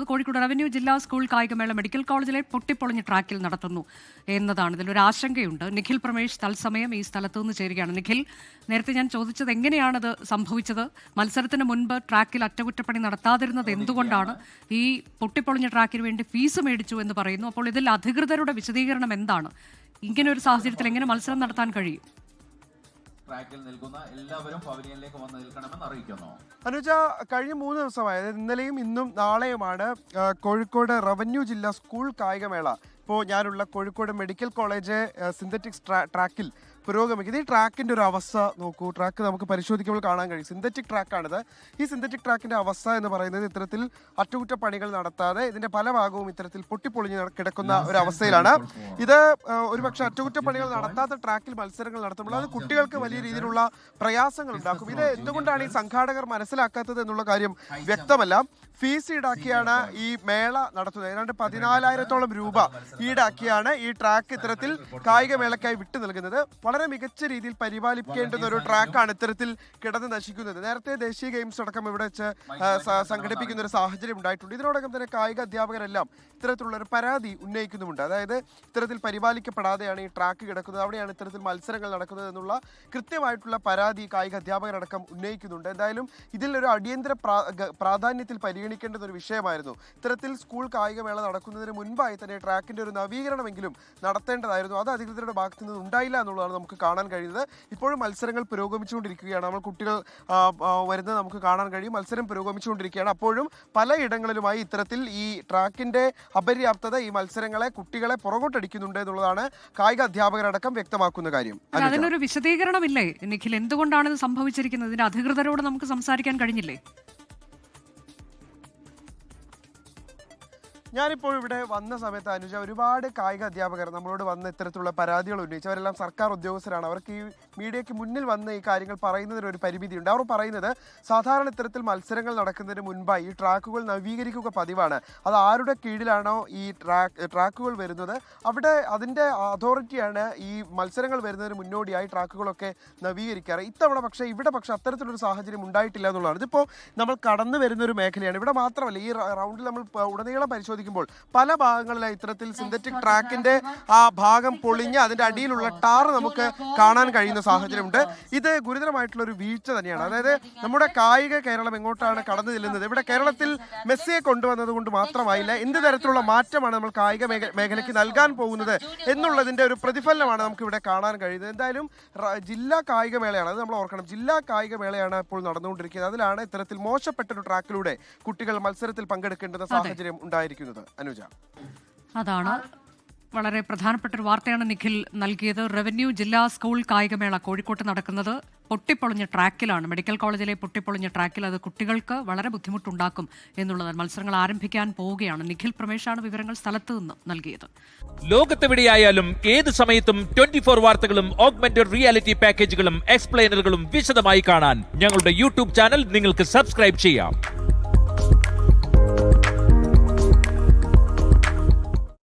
Kozhikode revenue ജില്ലാ school കായികമേള medical കോളേജിലെ പൊട്ടിപ്പൊളിഞ്ഞ ട്രാക്കിൽ നടത്തുന്നു എന്നതാണ്. ഇതിലൊരു ആശങ്കയുണ്ട്. നിഖിൽ പ്രമേഷ് തത്സമയം ഈ സ്ഥലത്തു നിന്ന് ചേരുകയാണ്. നിഖിൽ, നേരത്തെ ഞാൻ ചോദിച്ചത് എങ്ങനെയാണത് സംഭവിച്ചത്? മത്സരത്തിന് മുൻപ് ട്രാക്കിൽ അറ്റകുറ്റപ്പണി നടത്താതിരുന്നത് എന്തുകൊണ്ടാണ്? ഈ പൊട്ടിപ്പൊളിഞ്ഞ ട്രാക്കിന് വേണ്ടി ഫീസ് മേടിച്ചു എന്ന് പറയുന്നു. അപ്പോൾ ഇതിൽ അധികൃതരുടെ വിശദീകരണം എന്താണ്? ഇങ്ങനെ ഒരു സാഹചര്യത്തിൽ എങ്ങനെ മത്സരം നടത്താൻ കഴിയും? ട്രാക്കിൽ നിൽക്കുന്ന എല്ലാവരും പവലിയനിലേക്ക് വന്ന് നിൽക്കണമെന്ന് അറിയിക്കുന്നു. അനുജ, കഴിഞ്ഞ 3 ദിവസമായി, അതായത് ഇന്നലെയും ഇന്നും നാളെയുമാണ് കോഴിക്കോട് റവന്യൂ ജില്ലാ സ്കൂൾ കായികമേള ഇപ്പോൾ ഞാനുള്ള കോഴിക്കോട് മെഡിക്കൽ കോളേജ് സിന്തറ്റിക്സ് ട്രാക്കിൽ പുരോഗമിക്കുന്നത്. ഈ ട്രാക്കിൻ്റെ ഒരു അവസ്ഥ നോക്കൂ. ട്രാക്ക് നമുക്ക് പരിശോധിക്കുമ്പോൾ കാണാൻ കഴിയും. സിന്തറ്റിക് ട്രാക്കാണിത്. ഈ സിന്തറ്റിക് ട്രാക്കിൻ്റെ അവസ്ഥ എന്ന് പറയുന്നത് ഇത്തരത്തിൽ അറ്റകുറ്റപ്പണികൾ നടത്താതെ ഇതിൻ്റെ പല ഭാഗവും ഇത്തരത്തിൽ പൊട്ടിപ്പൊളിഞ്ഞ് കിടക്കുന്ന ഒരു അവസ്ഥയിലാണ്. ഇത് ഒരുപക്ഷെ അറ്റകുറ്റപ്പണികൾ നടത്താത്ത ട്രാക്കിൽ മത്സരങ്ങൾ നടത്തുമ്പോൾ അത് കുട്ടികൾക്ക് വലിയ രീതിയിലുള്ള പ്രയാസങ്ങൾ ഉണ്ടാക്കും. ഇത് എന്തുകൊണ്ടാണ് ഈ സംഘാടകർ മനസ്സിലാക്കാത്തത് എന്നുള്ള കാര്യം വ്യക്തമല്ല. ഫീസ് ഈടാക്കിയാണ് ഈ മേള നടത്തുന്നത്. ഏതാണ്ട് 14,000-ഓളം രൂപ ഈടാക്കിയാണ് ഈ ട്രാക്ക് ഇത്തരത്തിൽ കായികമേളയ്ക്കായി വിട്ടു നൽകുന്നത്. വളരെ മികച്ച രീതിയിൽ പരിപാലിക്കേണ്ടുന്ന ഒരു ട്രാക്കാണ് ഇത്തരത്തിൽ കിടന്ന് നശിക്കുന്നത്. നേരത്തെ ദേശീയ ഗെയിംസ് അടക്കം ഇവിടെ വെച്ച് സംഘടിപ്പിക്കുന്ന ഒരു സാഹചര്യം ഉണ്ടായിട്ടുണ്ട്. ഇതിനോടകം തന്നെ കായിക അധ്യാപകരെല്ലാം ഇത്തരത്തിലുള്ള ഒരു പരാതി ഉന്നയിക്കുന്നുമുണ്ട്. അതായത് ഇത്തരത്തിൽ പരിപാലിക്കപ്പെടാതെയാണ് ഈ ട്രാക്ക് കിടക്കുന്നത്, അവിടെയാണ് ഇത്തരത്തിൽ മത്സരങ്ങൾ നടക്കുന്നത് എന്നുള്ള കൃത്യമായിട്ടുള്ള പരാതി കായിക അധ്യാപകരടക്കം ഉന്നയിക്കുന്നുണ്ട്. എന്തായാലും ഇതിലൊരു അടിയന്തര പ്രാധാന്യത്തിൽ പരിഗണിക്കേണ്ടുന്ന ഒരു വിഷയമായിരുന്നു. ഇത്തരത്തിൽ സ്കൂൾ കായികമേള നടക്കുന്നതിന് മുൻപായി തന്നെ ട്രാക്കിന്റെ ഒരു നവീകരണമെങ്കിലും നടത്തേണ്ടതായിരുന്നു. അത് അധികൃതരുടെ ഭാഗത്തു നിന്ന് ഉണ്ടായില്ല എന്നുള്ളതാണ് നമുക്ക് കാണാൻ കഴിയുന്നത്. ഇപ്പോഴും മത്സരങ്ങൾ പുരോഗമിച്ചുകൊണ്ടിരിക്കുകയാണ്. നമ്മൾ കുട്ടികൾ വരുന്നത് നമുക്ക് കാണാൻ കഴിയും. മത്സരം പുരോഗമിച്ചുകൊണ്ടിരിക്കുകയാണ്. അപ്പോഴും പലയിടങ്ങളിലുമായി ഇത്തരത്തിൽ ഈ ട്രാക്കിന്റെ അപര്യാപ്തത ഈ മത്സരങ്ങളെ, കുട്ടികളെ പുറകോട്ടടിക്കുന്നുണ്ട് എന്നുള്ളതാണ് കായിക അധ്യാപകരടക്കം വ്യക്തമാക്കുന്ന കാര്യം. അതിനൊരു വിശദീകരണമില്ലേ നിഖിൽ? എന്തുകൊണ്ടാണ് ഇത് സംഭവിച്ചിരിക്കുന്നത്? ഇതിന്റെ അധികൃതരോട് നമുക്ക് സംസാരിക്കാൻ കഴിഞ്ഞില്ലേ? ഞാനിപ്പോൾ ഇവിടെ വന്ന സമയത്ത് അനുജ, ഒരുപാട് കായിക അധ്യാപകർ നമ്മളോട് വന്ന് ഇത്തരത്തിലുള്ള പരാതികൾ ഉന്നയിച്ചു. അവരെല്ലാം സർക്കാർ ഉദ്യോഗസ്ഥരാണ്. അവർക്ക് ഈ മീഡിയയ്ക്ക് മുന്നിൽ വന്ന് ഈ കാര്യങ്ങൾ പറയുന്നതിന് ഒരു പരിമിതിയുണ്ട്. അവർ പറയുന്നത് സാധാരണ ഇത്തരത്തിൽ മത്സരങ്ങൾ നടക്കുന്നതിന് മുൻപായി ഈ ട്രാക്കുകൾ നവീകരിക്കുക പതിവാണ്. അത് ആരുടെ കീഴിലാണോ ഈ ട്രാക്കുകൾ വരുന്നത് അവിടെ അതിൻ്റെ അതോറിറ്റിയാണ് ഈ മത്സരങ്ങൾ വരുന്നതിന് മുന്നോടിയായി ട്രാക്കുകളൊക്കെ നവീകരിക്കാറ്. ഇത്തവണ ഇവിടെ അത്തരത്തിലൊരു സാഹചര്യം ഉണ്ടായിട്ടില്ല എന്നുള്ളതാണ്. ഇതിപ്പോൾ നമ്മൾ കടന്നു വരുന്നൊരു മേഖലയാണ്. ഇവിടെ മാത്രമല്ല, ഈ റൗണ്ടിൽ നമ്മൾ ഉടനീളം പരിശോധിക്കുമ്പോൾ പല ഭാഗങ്ങളിലായി ഇത്തരത്തിൽ സിന്തറ്റിക് ട്രാക്കിന്റെ ആ ഭാഗം പൊളിഞ്ഞ് അതിന്റെ അടിയിലുള്ള ടാർ നമുക്ക് കാണാൻ കഴിയുന്ന സാഹചര്യമുണ്ട്. ഇത് ഗുരുതരമായിട്ടുള്ള ഒരു വീഴ്ച തന്നെയാണ്. അതായത് നമ്മുടെ കായിക കേരളം എങ്ങോട്ടാണ് കടന്നു ചെല്ലുന്നത്? ഇവിടെ കേരളത്തിൽ മെസ്സിയെ കൊണ്ടുവന്നത് കൊണ്ട് മാത്രമായില്ല, എന്ത് തരത്തിലുള്ള മാറ്റമാണ് നമ്മൾ കായിക മേഖലയ്ക്ക് നൽകാൻ പോകുന്നത് എന്നുള്ളതിന്റെ ഒരു പ്രതിഫലനമാണ് നമുക്ക് ഇവിടെ കാണാൻ കഴിയുന്നത്. എന്തായാലും ജില്ലാ കായികമേളയാണ്, അത് നമ്മൾ ഓർക്കണം. ജില്ലാ കായികമേളയാണ് ഇപ്പോൾ നടന്നുകൊണ്ടിരിക്കുന്നത്. അതിലാണ് ഇത്തരത്തിൽ മോശപ്പെട്ടൊരു ട്രാക്കിലൂടെ കുട്ടികൾ മത്സരത്തിൽ പങ്കെടുക്കേണ്ടുന്ന സാഹചര്യം ഉണ്ടായിരിക്കുന്നത്. അനുജ, അതാണ് വളരെ പ്രധാനപ്പെട്ട ഒരു വാർത്തയാണ് നിഖിൽ നൽകിയത്. റവന്യൂ ജില്ലാ സ്കൂൾ കായികമേള കോഴിക്കോട്ട് നടക്കുന്നത് പൊട്ടിപ്പൊളിഞ്ഞ ട്രാക്കിലാണ്. മെഡിക്കൽ കോളേജിലെ പൊട്ടിപ്പൊളിഞ്ഞ ട്രാക്കിൽ അത് കുട്ടികൾക്ക് വളരെ ബുദ്ധിമുട്ടുണ്ടാക്കും എന്നുള്ളതാണ്. മത്സരങ്ങൾ ആരംഭിക്കാൻ പോവുകയാണ്. നിഖിൽ പ്രമേഷാണ് വിവരങ്ങൾ സ്ഥലത്ത് നിന്ന് നൽകിയത്. ലോകത്തെവിടെയായാലും ഏത് സമയത്തും 24 വാർത്തകളും ഓഗ്മെന്റഡ് റിയാലിറ്റി പാക്കേജുകളും എക്സ്പ്ലെയിനറുകളും വിശദമായി കാണാൻ ഞങ്ങളുടെ യൂട്യൂബ് ചാനൽ നിങ്ങൾക്ക് സബ്സ്ക്രൈബ് ചെയ്യാം.